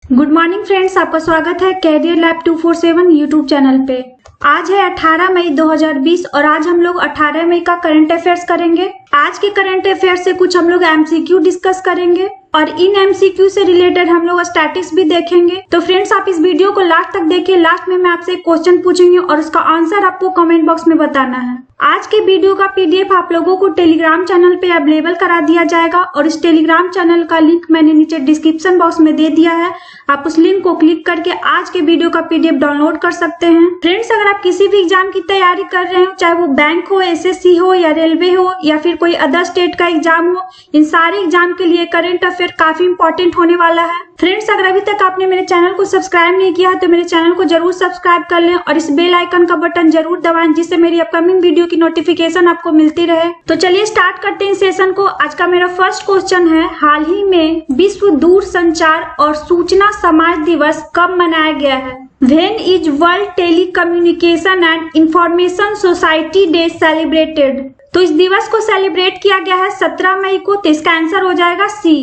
Good morning friends, आपका स्वागत है कैरियर लैब 247 यूट्यूब चैनल पे। आज है 18 मई 2020 और आज हम लोग 18 मई का करंट अफेयर्स करेंगे। आज के करंट अफेयर्स से कुछ हम लोग एमसीक्यू डिस्कस करेंगे और इन एमसीक्यू से रिलेटेड हम लोग स्टैटिक्स भी देखेंगे। तो फ्रेंड्स, आप इस वीडियो को लास्ट तक देखिए। लास्ट में मैं आपसे एक क्वेश्चन पूछूंगी और उसका आंसर आपको कमेंट बॉक्स में बताना है। आज के वीडियो का पीडीएफ आप लोगों को टेलीग्राम चैनल पे अवेलेबल करा दिया जाएगा और इस टेलीग्राम चैनल का लिंक मैंने नीचे डिस्क्रिप्शन बॉक्स में दे दिया है। आप उस लिंक को क्लिक करके आज के वीडियो का पीडीएफ डाउनलोड कर सकते हैं। फ्रेंड्स, अगर आप किसी भी एग्जाम की तैयारी कर रहे हो, चाहे वो बैंक हो, एसएससी हो या रेलवे हो या फिर कोई अदर स्टेट का एग्जाम हो, इन सारे एग्जाम के लिए करंट अफेयर काफी इंपॉर्टेंट होने वाला है। फ्रेंड्स, अगर अभी तक आपने मेरे चैनल को सब्सक्राइब नहीं किया है तो मेरे चैनल को जरूर सब्सक्राइब कर लें और इस बेल आइकन का बटन जरूर दबाएं, जिससे मेरी अपकमिंग वीडियो की नोटिफिकेशन आपको मिलती रहे। तो चलिए स्टार्ट करते हैं सेशन को। आज का मेरा फर्स्ट क्वेश्चन है, हाल ही में विश्व दूरसंचार और सूचना समाज दिवस कब मनाया गया है? When is World Telecommunication and Information Society Day celebrated? तो इस दिवस को सेलिब्रेट किया गया है 17 मई को, तो इसका आंसर हो जाएगा सी।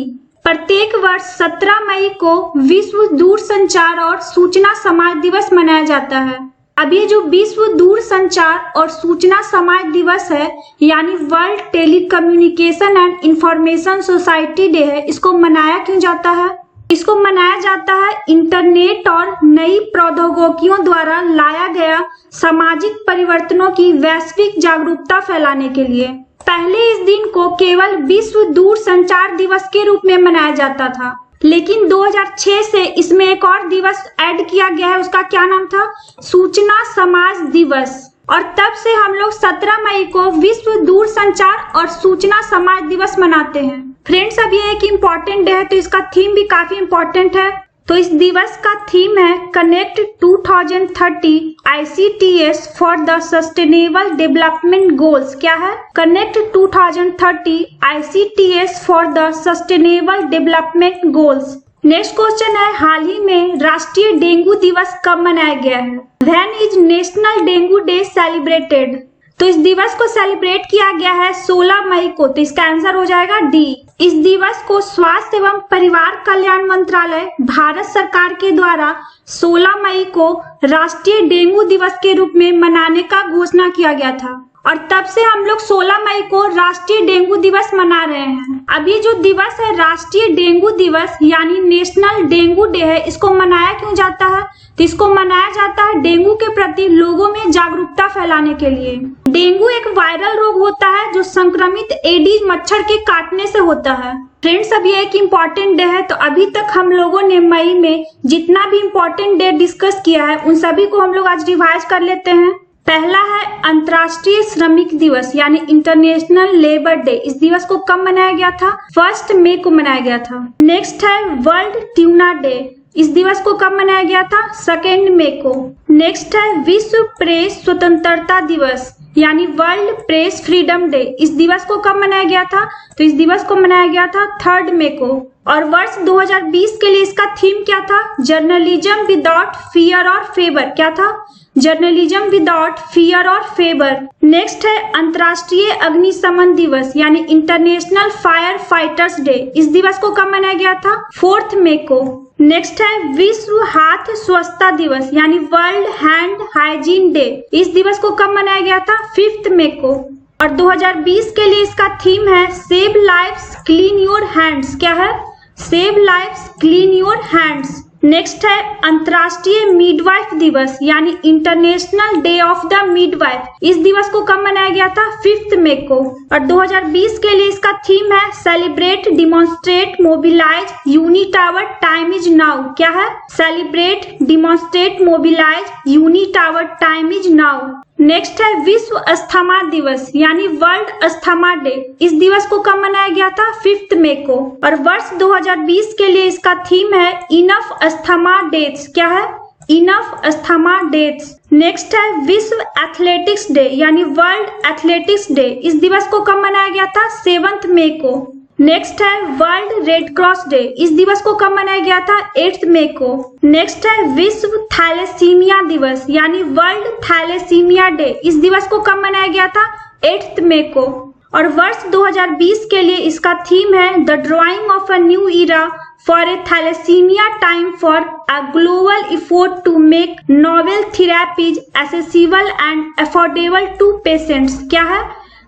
प्रत्येक वर्ष 17 मई को विश्व दूरसंचार और सूचना समाज दिवस मनाया जाता है। अब ये जो विश्व दूरसंचार और सूचना समाज दिवस है, यानी world telecommunication and information society day है, इसको मनाया क्यों जाता है? इसको मनाया जाता है इंटरनेट और नई प्रौद्योगिकियों द्वारा लाया गया सामाजिक परिवर्तनों की वैश्विक जागरूकता फैलाने के लिए। पहले इस दिन को केवल विश्व दूरसंचार दिवस के रूप में मनाया जाता था, लेकिन 2006 से इसमें एक और दिवस ऐड किया गया है। उसका क्या नाम था? सूचना समाज दिवस। और तब से हम लोग 17 मई को विश्व दूरसंचार और सूचना समाज दिवस मनाते हैं। फ्रेंड्स, अब ये एक इम्पोर्टेंट डे है तो इसका थीम भी काफी इम्पोर्टेंट है। तो इस दिवस का थीम है connect 2030 ICTS for the sustainable development goals. क्या है? Connect 2030 ICTS for the sustainable development goals. Next question है, हाल ही में राष्ट्रीय डेंगू दिवस कब मनाया गया है? When is national dengue day celebrated? तो इस दिवस को सेलिब्रेट किया गया है 16 मई को, तो इसका आंसर हो जाएगा डी। इस दिवस को स्वास्थ्य एवं परिवार कल्याण मंत्रालय भारत सरकार के द्वारा 16 मई को राष्ट्रीय डेंगू दिवस के रूप में मनाने का घोषणा किया गया था और तब से हम लोग 16 मई को राष्ट्रीय डेंगू दिवस मना रहे हैं। अब ये जो दिवस है राष्ट्रीय डेंगू दिवस यानी नेशनल डेंगू डे है, इसको मनाया क्यों जाता है? तो इसको मनाया जाता है डेंगू के प्रति लोगों में जागरूकता फैलाने के लिए। डेंगू एक वायरल रोग होता है जो संक्रमित एडीज मच्छर के काटने से होता है। फ्रेंड्स, अब ये एक इम्पोर्टेंट डे है, तो अभी तक हम लोगों ने मई में जितना भी इम्पोर्टेंट डे डिस्कस किया है उन सभी को हम लोग आज रिवाइज कर लेते हैं। पहला है अंतर्राष्ट्रीय श्रमिक दिवस यानी इंटरनेशनल लेबर डे। इस दिवस को कब मनाया गया था? 1 मई को मनाया गया था। नेक्स्ट है वर्ल्ड ट्यूना डे। इस दिवस को कब मनाया गया था? 2 मई को। नेक्स्ट है विश्व प्रेस स्वतंत्रता दिवस यानी वर्ल्ड प्रेस फ्रीडम डे। इस दिवस को कब मनाया गया था? तो इस दिवस को मनाया गया था 3 मई को। और वर्ष 2020 के लिए इसका थीम क्या था? जर्नलिज्म विदाउट फियर और फेवर। क्या था? जर्नलिज्म विदाउट फियर और फेवर। नेक्स्ट है अंतर्राष्ट्रीय अग्निशमन दिवस यानी इंटरनेशनल फायर फाइटर्स डे। इस दिवस को कब मनाया गया था? 4 मई को। नेक्स्ट है विश्व हाथ स्वच्छता दिवस यानी वर्ल्ड हैंड हाइजीन डे। इस दिवस को कब मनाया गया था? 5 मई को। और 2020 के लिए इसका थीम है save lives clean your hands. क्या है? Save lives clean your hands. Next है अंतर्राष्ट्रीय मिडवाइफ दिवस यानी international day of the midwife. इस दिवस को कब मनाया गया था? 5 मई को। और 2020 के लिए इसका थीम है celebrate demonstrate mobilise unite our time is now. क्या है? Celebrate demonstrate mobilise unite our time is now. Next है विश्व अस्थमा दिवस यानी वर्ल्ड अस्थमा डे। इस दिवस को कब मनाया गया था? 5 मई को। और वर्ष 2020 के लिए इसका थीम है इनफ अस्थमा डेट्स। क्या है? Enough asthma dates. नेक्स्ट है विश्व एथलेटिक्स डे यानी वर्ल्ड एथलेटिक्स डे। इस दिवस को कब मनाया गया था? 7 मई को। नेक्स्ट है वर्ल्ड रेड क्रॉस डे। इस दिवस को कब मनाया गया था? 8 मई को। नेक्स्ट है विश्व थैलेसीमिया दिवस यानी वर्ल्ड थैलेसीमिया डे। इस दिवस को कब मनाया गया था? 8 मई को। और वर्ष 2020 के लिए इसका थीम है the drawing of a new era for a thalassemia time for a global effort to make novel therapies accessible and affordable to patients. क्या है?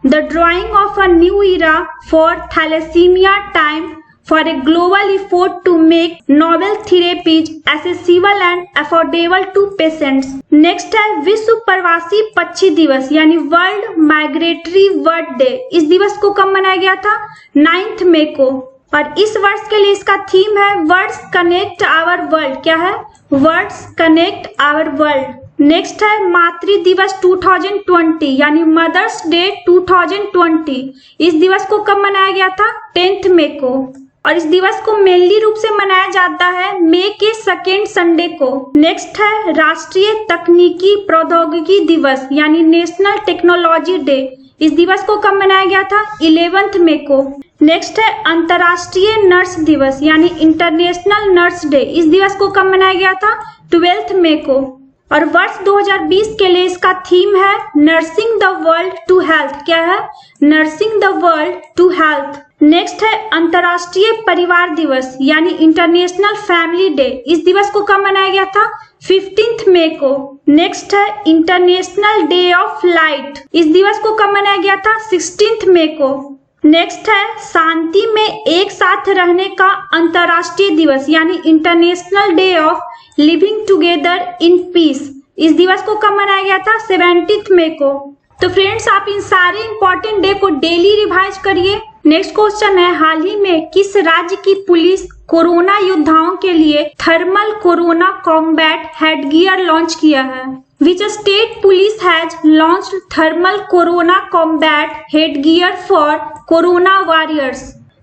The drawing of a new era for thalassemia time for a global effort to make novel therapies accessible and affordable to patients. Next है विश्व प्रवासी पक्षी दिवस यानी world migratory bird day. इस दिवस को कब मनाया गया था? 9 मई को। और इस वर्ष के लिए इसका थीम है वर्ड्स कनेक्ट आवर वर्ल्ड। क्या है? Words connect our world. Next है मातृ दिवस 2020 यानी मदर्स डे 2020। इस दिवस को कब मनाया गया था? 10 मई को। और इस दिवस को मेनली रूप से मनाया जाता है मई के सेकेंड संडे को। नेक्स्ट है राष्ट्रीय तकनीकी प्रौद्योगिकी दिवस यानी नेशनल टेक्नोलॉजी डे। इस दिवस को कब मनाया गया था? 11 मई को। नेक्स्ट है अंतर्राष्ट्रीय नर्स दिवस यानी इंटरनेशनल नर्स डे। इस दिवस को कब मनाया गया था? 12 मई को। और वर्ष 2020 के लिए इसका थीम है nursing the world to health. क्या है? Nursing the world to health. Next है अंतर्राष्ट्रीय परिवार दिवस यानी इंटरनेशनल फैमिली डे। इस दिवस को कब मनाया गया था? 15 मई को। नेक्स्ट है इंटरनेशनल डे ऑफ लाइट। इस दिवस को कब मनाया गया था? 16 मई को। नेक्स्ट है शांति में एक साथ रहने का अंतर्राष्ट्रीय दिवस यानी international day of living together in peace. इस दिवस को कब मनाया गया था? 17 मई को। तो फ्रेंड्स आप इन सारे इंपॉर्टेंट डे को डेली रिवाइज करिए। नेक्स्ट क्वेश्चन है हाल ही में किस राज्य की पुलिस कोरोना योद्धाओं के लिए thermal corona combat headgear launch किया है? Which state police has launched thermal corona combat headgear for corona warriors?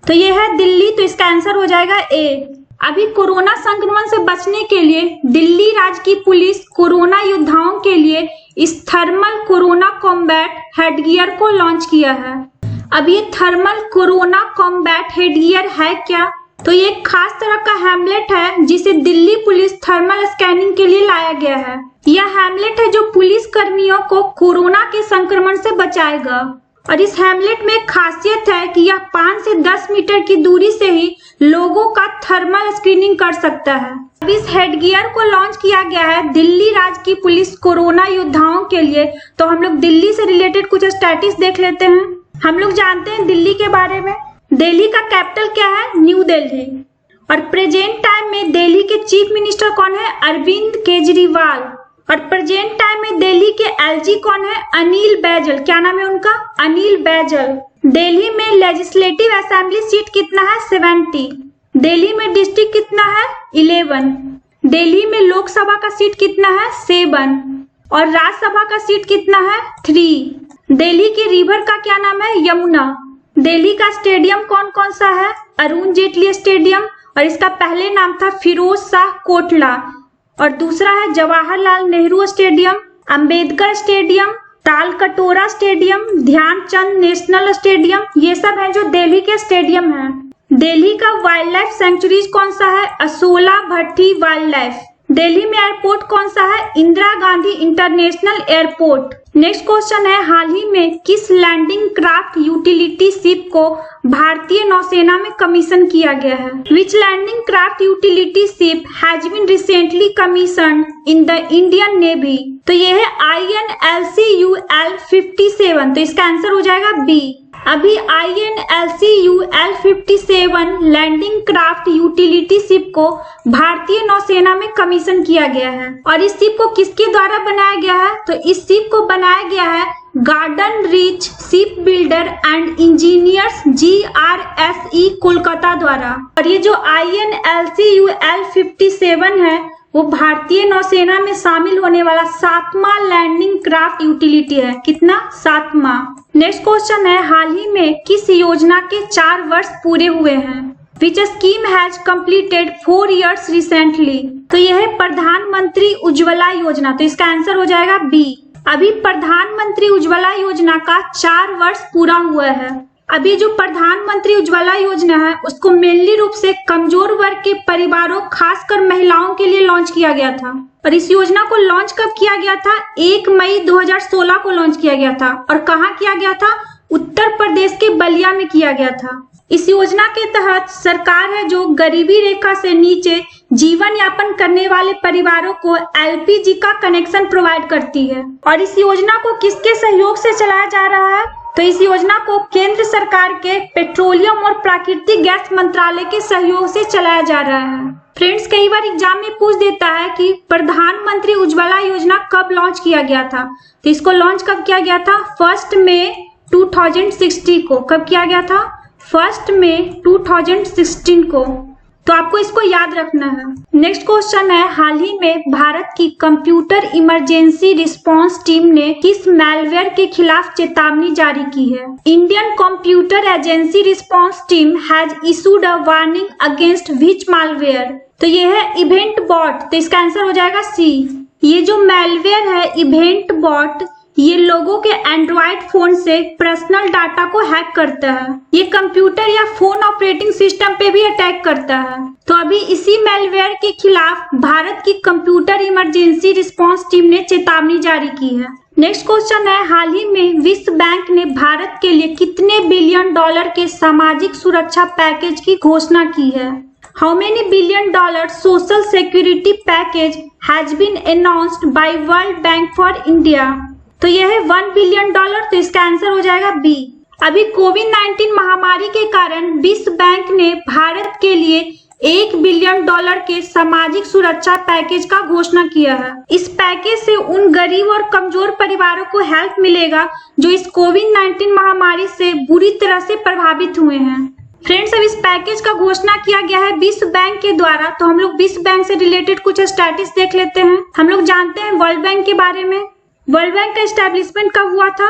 तो ये है दिल्ली, तो इसका आंसर हो जाएगा ए। अभी कोरोना संक्रमण से बचने के लिए दिल्ली राज्य की पुलिस कोरोना योद्धाओं के लिए इस थर्मल कोरोना कॉम्बैट हेडगियर को लॉन्च किया है। अब ये थर्मल कोरोना कॉम्बैट हेडगियर है क्या? तो ये एक खास तरह का हैमलेट है जिसे दिल्ली पुलिस थर्मल स्कैनिंग के लिए लाया गया है। यह हैमलेट है जो पुलिस कर्मियों को कोरोना के संक्रमण से बचाएगा। और इस हैमलेट में एक खासियत है कि यह 5 से 10 मीटर की दूरी से ही लोगों का थर्मल स्क्रीनिंग कर सकता है। अब इस हेडगियर को लॉन्च किया गया है दिल्ली राज्य की पुलिस कोरोना योद्धाओं के लिए। तो हम लोग दिल्ली से रिलेटेड कुछ स्टैटिस देख लेते हैं। हम लोग जानते हैं दिल्ली के बारे में। दिल्ली का कैपिटल क्या है? न्यू दिल्ली। और प्रेजेंट टाइम में दिल्ली के चीफ मिनिस्टर कौन है? अरविंद केजरीवाल। और प्रेजेंट टाइम में दिल्ली के एलजी कौन है? अनिल बैजल। क्या नाम है उनका? अनिल बैजल। दिल्ली में लेजिस्लेटिव असेंबली सीट कितना है? 70। दिल्ली में डिस्ट्रिक्ट कितना है? 11। दिल्ली में लोकसभा का सीट कितना है? 7। और राज्यसभा का सीट कितना है? 3। दिल्ली की रिवर का क्या नाम है? यमुना। दिल्ली का स्टेडियम कौन कौन सा है? अरुण जेटली स्टेडियम, और इसका पहले नाम था फिरोज शाह कोटला। और दूसरा है Jawaharlal Nehru stadium, Ambedkar stadium, Talkatora stadium, Dhyan Chand national stadium. ये सब है जो दिल्ली के स्टेडियम हैं। दिल्ली का वाइल्ड लाइफ सेंचुरीज कौन सा है? असोला भट्टी वाइल्ड लाइफ। दिल्ली में एयरपोर्ट कौन सा है? Indira Gandhi international airport. Next question है हाल ही में किस लैंडिंग क्राफ्ट यूटिलिटी शिप को भारतीय नौसेना में कमीशन किया गया है? Which landing craft utility ship has been recently commissioned in the Indian navy? तो ये है INLCUL-57। तो इसका आंसर हो जाएगा बी। अभी INLCUL-57 landing craft utility ship को भारतीय नौसेना में कमीशन किया गया है। और इस शिप को किसके द्वारा बनाया गया है? तो इस शिप को बनाया गया है garden reach ship builder and engineers GRSE Kolkata द्वारा। और ये जो INLCUL-57 है वो भारतीय नौसेना में शामिल होने वाला 7वां लैंडिंग क्राफ्ट यूटिलिटी है। कितना? 7वां। नेक्स्ट क्वेश्चन है हाल ही में किस योजना के 4 वर्ष पूरे हुए हैं? Which scheme has completed 4 years recently? तो यह है प्रधानमंत्री उज्ज्वला योजना। तो इसका आंसर हो जाएगा बी। अभी प्रधानमंत्री उज्ज्वला योजना का 4 वर्ष पूरा हुआ है। अभी जो प्रधानमंत्री उज्ज्वला योजना है उसको मेनली रूप से कमजोर वर्ग के परिवारों खासकर महिलाओं के लिए लॉन्च किया गया था। और इस योजना को लॉन्च कब किया गया था? 1 मई 2016 को लॉन्च किया गया था। और कहाँ किया गया था? उत्तर प्रदेश के बलिया में किया गया था। इस योजना के तहत सरकार है जो गरीबी रेखा से नीचे जीवन यापन करने वाले परिवारों को एलपीजी का कनेक्शन प्रोवाइड करती है। और इस योजना को किसके सहयोग से चलाया जा रहा है? तो इस योजना को केंद्र सरकार के पेट्रोलियम और प्राकृतिक गैस मंत्रालय के सहयोग से चलाया जा रहा है। फ्रेंड्स, कई बार एग्जाम में पूछ देता है कि प्रधानमंत्री उज्ज्वला योजना कब लॉन्च किया गया था। तो इसको लॉन्च कब किया गया था? 1 मई 2016 को। कब किया गया था? 1 मई 2016 को। तो आपको इसको याद रखना है। नेक्स्ट क्वेश्चन है, हाल ही में भारत की कंप्यूटर इमरजेंसी रिस्पांस टीम ने किस मैलवेयर के खिलाफ चेतावनी जारी की है? Indian computer agency response team has issued a warning against which malware? तो ये है इवेंट बॉट। तो इसका आंसर हो जाएगा सी। ये जो मैलवेयर है इवेंट बॉट, ये लोगों के एंड्रॉइड फोन से पर्सनल डाटा को हैक करता है। ये कंप्यूटर या फोन ऑपरेटिंग सिस्टम पे भी अटैक करता है। तो अभी इसी मैलवेयर के खिलाफ भारत की कंप्यूटर इमरजेंसी रिस्पांस टीम ने चेतावनी जारी की है। नेक्स्ट क्वेश्चन है, हाल ही में विश्व बैंक ने भारत के लिए कितने बिलियन डॉलर के सामाजिक सुरक्षा पैकेज की घोषणा की है? How many billion dollar social security package has been announced by World Bank for India? तो यह है $1 बिलियन। तो इसका आंसर हो जाएगा बी। अभी कोविड-19 महामारी के कारण विश्व बैंक ने भारत के लिए $1 बिलियन के सामाजिक सुरक्षा पैकेज का घोषणा किया है। इस पैकेज से उन गरीब और कमजोर परिवारों को हेल्प मिलेगा जो इस कोविड-19 महामारी से बुरी तरह से प्रभावित हुए हैं। फ्रेंड्स, अब इस पैकेज का घोषणा किया गया है विश्व बैंक के द्वारा। तो हम लोग विश्व बैंक से रिलेटेड कुछ स्टैटिस देख लेते हैं। हम लोग जानते हैं वर्ल्ड बैंक के बारे में। वर्ल्ड बैंक का एस्टेब्लिशमेंट कब हुआ था?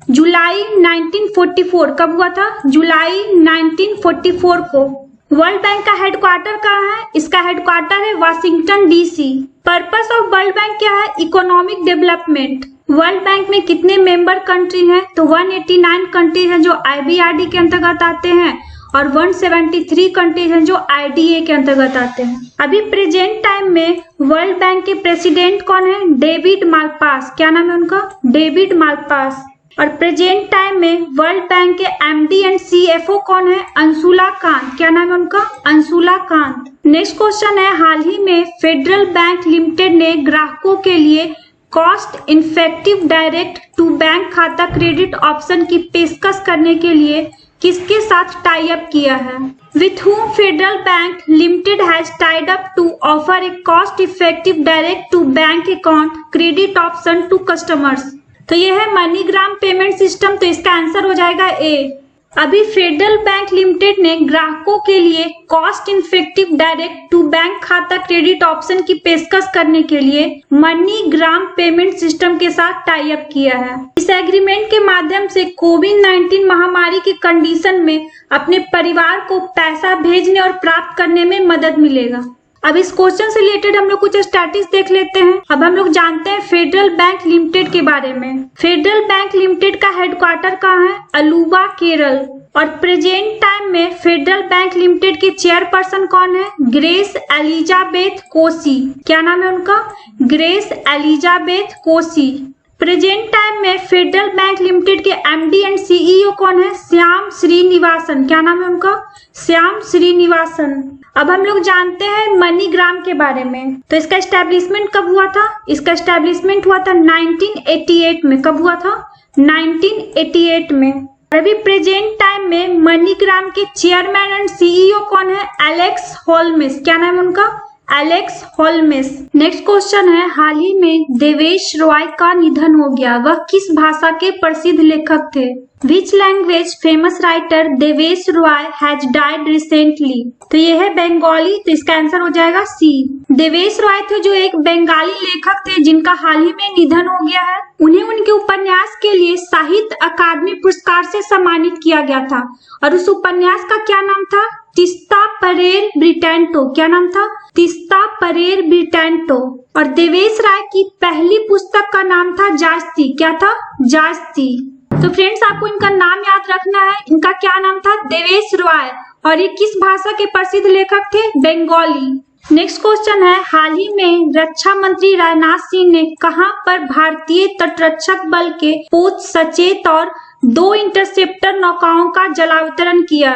जुलाई 1944। कब हुआ था? जुलाई 1944 को। वर्ल्ड बैंक का हेडक्वार्टर कहाँ है? इसका हेडक्वार्टर है Washington DC. Purpose of world bank क्या है? Economic development. वर्ल्ड बैंक में कितने मेंबर कंट्री हैं? तो 189 कंट्री हैं जो IBRD के अंतर्गत आते हैं और 173 कंट्रीज हैं जो IDA के अंतर्गत आते हैं। अभी प्रेजेंट टाइम में वर्ल्ड बैंक के प्रेसिडेंट कौन है? David Malpass. क्या नाम है उनका? David Malpass. और प्रेजेंट टाइम में वर्ल्ड बैंक के MD एंड CFO कौन है? अंशुला कांत। क्या नाम है उनका? अंशुला कांत। नेक्स्ट क्वेश्चन है, हाल ही में फेडरल बैंक लिमिटेड ने ग्राहकों के लिए cost effective direct to bank खाता क्रेडिट ऑप्शन की पेशकश करने के लिए किसके साथ टाई अप किया है? With whom Federal bank limited has tied up to offer a cost effective direct to bank account credit option to customers? तो ये है मनीग्राम पेमेंट सिस्टम। तो इसका आंसर हो जाएगा ए। अभी फेडरल बैंक लिमिटेड ने ग्राहकों के लिए cost effective direct to bank खाता क्रेडिट ऑप्शन की पेशकश करने के लिए मनीग्राम पेमेंट सिस्टम के साथ टाई अप किया है। इस एग्रीमेंट के माध्यम से कोविड-19 महामारी की कंडीशन में अपने परिवार को पैसा भेजने और प्राप्त करने में मदद मिलेगा। अब इस क्वेश्चन से रिलेटेड हम लोग कुछ स्टैटिस देख लेते हैं। अब हम लोग जानते हैं फेडरल बैंक लिमिटेड के बारे में। फेडरल बैंक लिमिटेड का हेडक्वार्टर कहाँ है? अलुवा, केरल। और प्रेजेंट टाइम में फेडरल बैंक लिमिटेड के चेयरपर्सन कौन है? Grace Elizabeth Kosi. क्या नाम है उनका? Grace Elizabeth Kosi. Present time में फेडरल बैंक लिमिटेड के MD एंड CEO कौन है? श्याम श्रीनिवासन। क्या नाम है उनका? श्याम श्रीनिवासन। अब हम लोग जानते हैं मनीग्राम के बारे में। तो इसका एस्टेब्लिशमेंट कब हुआ था? इसका एस्टेब्लिशमेंट हुआ था 1988 में। कब हुआ था? 1988 में। अभी प्रेजेंट टाइम में मनीग्राम के चेयरमैन एंड CEO कौन है? एलेक्स होल्मेस। क्या नाम है उनका? एलेक्स होल्मेस। नेक्स्ट क्वेश्चन है, हाल ही में देवेश रॉय का निधन हो गया। वह किस भाषा के प्रसिद्ध लेखक थे? Which language famous writer Devesh Roy has died recently? तो ये है बंगाली। तो इसका आंसर हो जाएगा सी। देवेश रॉय थे जो एक बंगाली लेखक थे जिनका हाल ही में निधन हो गया है। उन्हें उनके उपन्यास के लिए साहित्य अकादमी पुरस्कार से सम्मानित किया गया था और उस उपन्यास का क्या नाम था? तिस्ता परेर ब्रिटेंटो। क्या नाम था? तिस्ता परेर ब्रिटेंटो। और देवेश राय की पहली पुस्तक का नाम था जास्ती। क्या था? जास्ती। तो फ्रेंड्स, आपको इनका नाम याद रखना है। इनका क्या नाम था? देवेश रॉय। और ये किस भाषा के प्रसिद्ध लेखक थे? बंगाली। नेक्स्ट क्वेश्चन है, हाल ही में रक्षा मंत्री राजनाथ सिंह ने कहां पर भारतीय तटरक्षक बल के पोत सचेत और 2 इंटरसेप्टर नौकाओं का जलावतरण किया?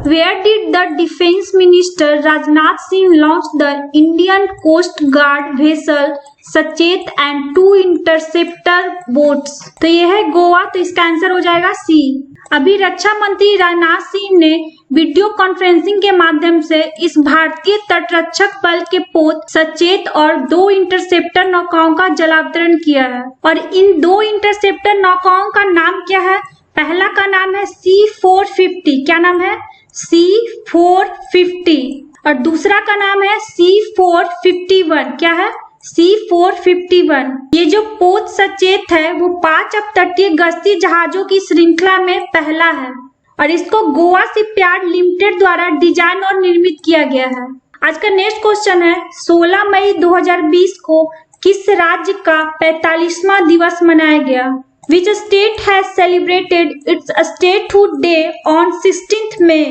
Where did the Defense Minister Rajnath Singh launch the Indian Coast Guard vessel सचेत and 2 interceptor boats? तो यह है गोवा, तो इसका आंसर हो जाएगा सी। अभी रक्षा मंत्री राजनाथ सिंह ने वीडियो कॉन्फ्रेंसिंग के माध्यम से इस भारतीय तटरक्षक बल के पोत सचेत और 2 इंटरसेप्टर नौकाओं का जलावतरण किया है। और इन 2 इंटरसेप्टर नौकाओं का नाम क्या है? पहला का नाम है C-450। क्या नाम है? C-450। और दूसरा का नाम है C-451। क्या है? C-451। ये जो पोत सचेत है वो 5 अपतटीय गश्ती जहाजों की श्रृंखला में पहला है और इसको गोवा शिपयार्ड लिमिटेड द्वारा डिजाइन और निर्मित किया गया है। आज का नेक्स्ट क्वेश्चन है 16 मई 2020 को किस राज्य का 45वां दिवस मनाया गया? Which state has celebrated its statehood day on 16th May?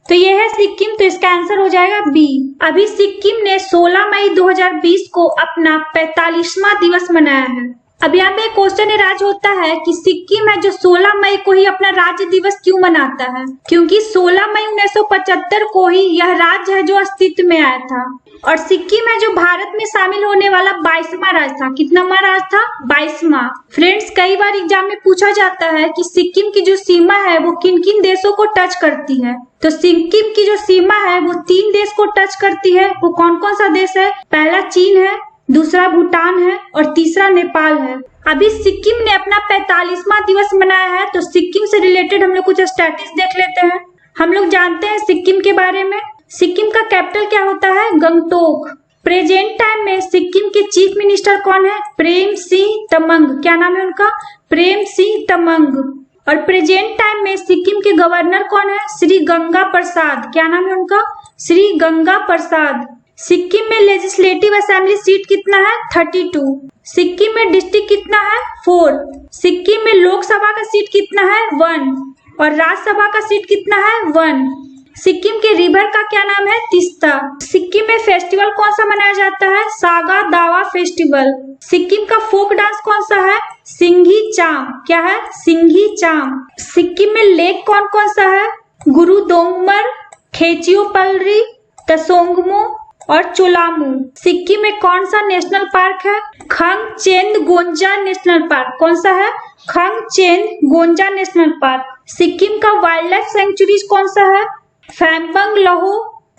तो ये है सिक्किम, तो इसका आंसर हो जाएगा बी। अभी सिक्किम ने 16 मई 2020 को अपना 45वां दिवस मनाया है। अब यहाँ पे क्वेश्चन राज होता है कि सिक्किम है जो 16 मई को ही अपना राज्य दिवस क्यों मनाता है? क्योंकि 16 मई 1975 को ही यह राज्य है जो अस्तित्व में आया था और सिक्किम है जो भारत में शामिल होने वाला 22वां राज्य था। कितनावां राज्य था? 22वां। फ्रेंड्स, कई बार एग्जाम में पूछा जाता है कि सिक्किम की जो सीमा है वो किन किन देशों को टच करती है। तो सिक्किम की जो सीमा है वो 3 देश को टच करती है। वो कौन कौन सा देश है? पहला चीन है, दूसरा भूटान है और तीसरा नेपाल है। अभी सिक्किम ने अपना 45वां दिवस मनाया है, तो सिक्किम से रिलेटेड हम लोग कुछ स्टैटिस देख लेते हैं। हम लोग जानते हैं सिक्किम के बारे में। सिक्किम का कैपिटल क्या होता है? गंगटोक। प्रेजेंट टाइम में सिक्किम के चीफ मिनिस्टर कौन है? प्रेम सिंह तमंग। क्या नाम है उनका? प्रेम सिंह तमंग। और प्रेजेंट टाइम में सिक्किम के गवर्नर कौन है? श्री गंगा प्रसाद। क्या नाम है उनका? श्री गंगा प्रसाद। सिक्किम में लेजिस्लेटिव असेंबली सीट कितना है? 32। सिक्किम में डिस्ट्रिक्ट कितना है? 4। सिक्किम में लोकसभा का सीट कितना है? 1। और राज्यसभा का सीट कितना है? 1। सिक्किम के रिवर का क्या नाम है? तीस्ता। सिक्किम में फेस्टिवल कौन सा मनाया जाता है? सागा दावा फेस्टिवल। सिक्किम का फोक डांस कौन सा है? सिंघी चाम। क्या है? सिंघी चाम। सिक्किम में लेक कौन कौन सा है? गुरुदोंगमर, खेचियोपल्ली, तसोंगमो और चोलामू। सिक्किम में कौन सा नेशनल पार्क है? खंगचेंद-गोंजा नेशनल पार्क। कौन सा है? खंगचेंद-गोंजा नेशनल पार्क। सिक्किम का वाइल्ड लाइफ सेंचुरीज कौन सा है? फैम्पंग लहो,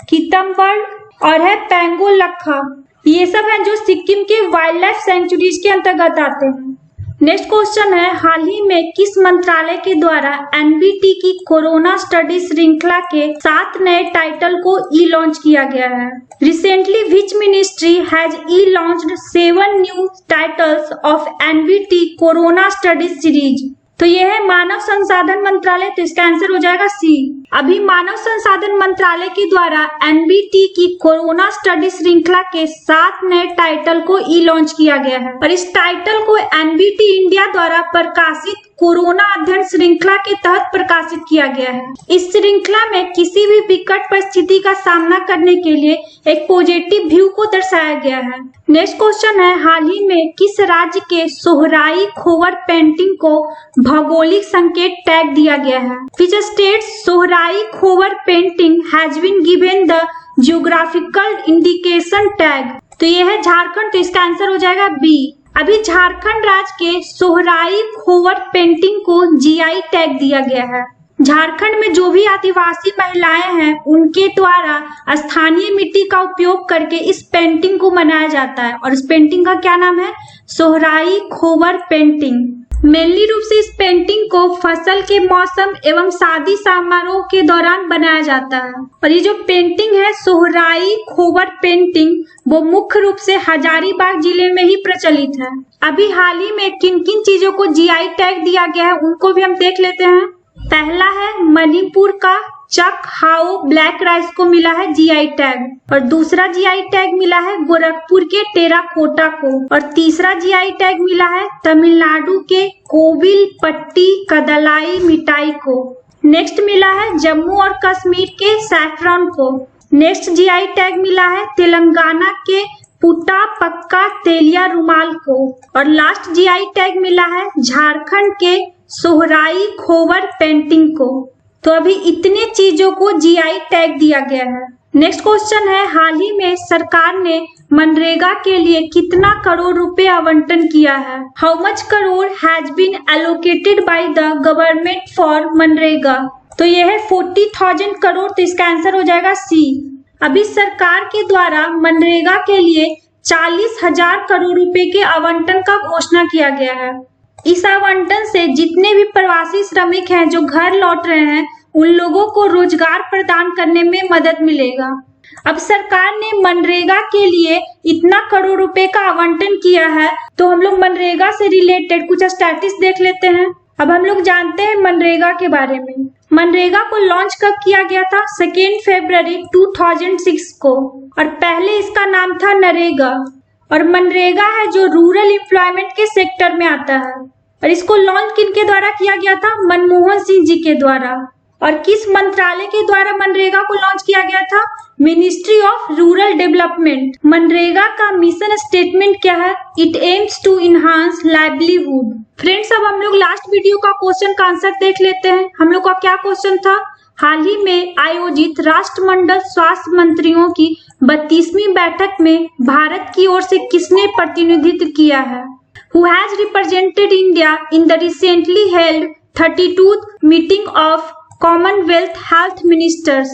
कितमवर्ल्ड और है पेंगोलखा। ये सब हैं जो सिक्किम के वाइल्ड लाइफ सेंचुरीज के अंतर्गत आते हैं। नेक्स्ट क्वेश्चन है हाल ही में किस मंत्रालय के द्वारा एनबीटी की कोरोना स्टडी श्रृंखला के 7 नए टाइटल को ई लॉन्च किया गया है? Recently which ministry has E launched 7 new titles of NBT corona study series? तो यह है मानव संसाधन मंत्रालय, तो इसका आंसर हो जाएगा सी। अभी मानव संसाधन मंत्रालय के द्वारा एनबीटी की कोरोना स्टडी श्रृंखला के 7 नए टाइटल को ई लॉन्च किया गया है और इस टाइटल को एनबीटी इंडिया द्वारा प्रकाशित कोरोना अध्ययन श्रृंखला के तहत प्रकाशित किया गया है। इस श्रृंखला में किसी भी विकट परिस्थिति का सामना करने के लिए एक पॉजिटिव व्यू को दर्शाया गया है। नेक्स्ट क्वेश्चन है हाल ही में किस राज्य के सोहराई खोवर पेंटिंग को भौगोलिक संकेत टैग दिया गया है? Which state Sohrai Khovar painting has been given the geographical indication tag? तो यह है झारखंड, तो इसका आंसर हो जाएगा बी। अभी झारखंड राज्य के सोहराई खोवर पेंटिंग को जीआई टैग दिया गया है। झारखंड में जो भी आदिवासी महिलाएं हैं उनके द्वारा स्थानीय मिट्टी का उपयोग करके इस पेंटिंग को बनाया जाता है और इस पेंटिंग का क्या नाम है? सोहराई खोवर पेंटिंग। मेनली रूप से इस पेंटिंग को फसल के मौसम एवं शादी समारोह के दौरान बनाया जाता है और ये जो पेंटिंग है सोहराई खोवर पेंटिंग वो मुख्य रूप से हजारीबाग जिले में ही प्रचलित है। अभी हाल ही में किन किन चीजों को जीआई टैग दिया गया है उनको भी हम देख लेते हैं। पहला है मणिपुर का चक हाओ ब्लैक राइस को मिला है जीआई टैग और दूसरा जीआई टैग मिला है गोरखपुर के टेराकोटा को और तीसरा जीआई टैग मिला है तमिलनाडु के कोविल पट्टी कदलाई मिठाई को। नेक्स्ट मिला है जम्मू और कश्मीर के सैफरन को। नेक्स्ट जीआई टैग मिला है तेलंगाना के पुटा पक्का तेलिया रुमाल को और लास्ट जीआई टैग मिला है झारखंड के सोहराई खोवर पेंटिंग को। तो अभी इतने चीजों को जीआई टैग दिया गया है। नेक्स्ट क्वेश्चन है, हाल ही में सरकार ने मनरेगा के लिए कितना करोड़ रुपए आवंटन किया है? How much crore has been allocated by the government for मनरेगा? तो यह है 40,000 करोड़। तो इसका आंसर हो जाएगा सी। अभी सरकार के द्वारा मनरेगा के लिए 40,000 करोड़ रुपए के आवंटन का घोषणा किया गया है। इस आवंटन से जितने भी प्रवासी श्रमिक हैं जो घर लौट रहे हैं, उन लोगों को रोजगार प्रदान करने में मदद मिलेगा। अब सरकार ने मनरेगा के लिए इतना करोड़ रुपए का आवंटन किया है, तो हम लोग मनरेगा से रिलेटेड कुछ स्टैटिस्टिक्स देख लेते हैं। अब हम लोग जानते हैं मनरेगा के बारे में। मनरेगा को लॉन्च कब किया गया था? 2 फरवरी 2006 को, और पहले इसका नाम था नरेगा। और मनरेगा है जो रूरल एम्प्लॉयमेंट के सेक्टर में आता है। और इसको लॉन्च किनके द्वारा किया गया था? मनमोहन सिंह जी के द्वारा। और किस मंत्रालय के द्वारा मनरेगा को लॉन्च किया गया था? Ministry of rural development. मनरेगा का मिशन स्टेटमेंट क्या है? It aims to enhance livelihood. Friends, अब हम लोग लास्ट वीडियो का क्वेश्चन का आंसर देख लेते हैं। हम लोग का क्या क्वेश्चन था? हाल ही में आयोजित राष्ट्रमंडल स्वास्थ्य मंत्रियों की 32वीं बैठक में भारत की ओर से किसने प्रतिनिधित्व किया है? Who has represented India in the recently held 32th meeting of Commonwealth Health Ministers?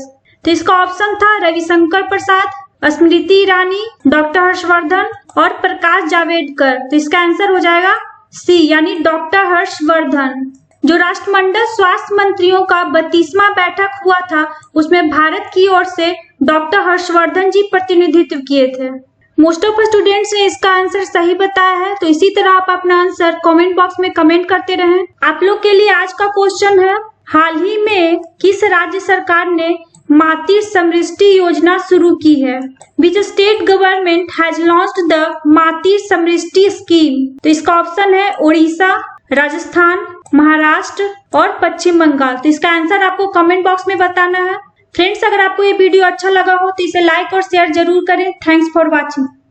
तो इसका ऑप्शन था रविशंकर प्रसाद, स्मृति ईरानी, डॉक्टर हर्षवर्धन और प्रकाश जावड़ेकर। तो इसका आंसर हो जाएगा सी, यानी डॉक्टर हर्षवर्धन। जो राष्ट्रमंडल स्वास्थ्य मंत्रियों का 32वां बैठक हुआ था, उसमें भारत की ओर से डॉक्टर हर्षवर्धन जी प्रतिनिधित्व किए थे। मोस्ट ऑफ स्टूडेंट्स ने इसका आंसर सही बताया है। तो इसी तरह आप अपना आंसर कमेंट बॉक्स में कमेंट करते रहें। आप लोग के लिए आज का क्वेश्चन है, हाल ही में किस राज्य सरकार ने मातृ समृद्धि योजना शुरू की है? Which state government has launched the मातृ समृद्धि स्कीम? तो इसका ऑप्शन है उड़ीसा, राजस्थान, महाराष्ट्र और पश्चिम बंगाल। तो इसका आंसर आपको कमेंट बॉक्स में बताना है। फ्रेंड्स, अगर आपको ये वीडियो अच्छा लगा हो तो इसे लाइक और शेयर जरूर करें। Thanks for watching.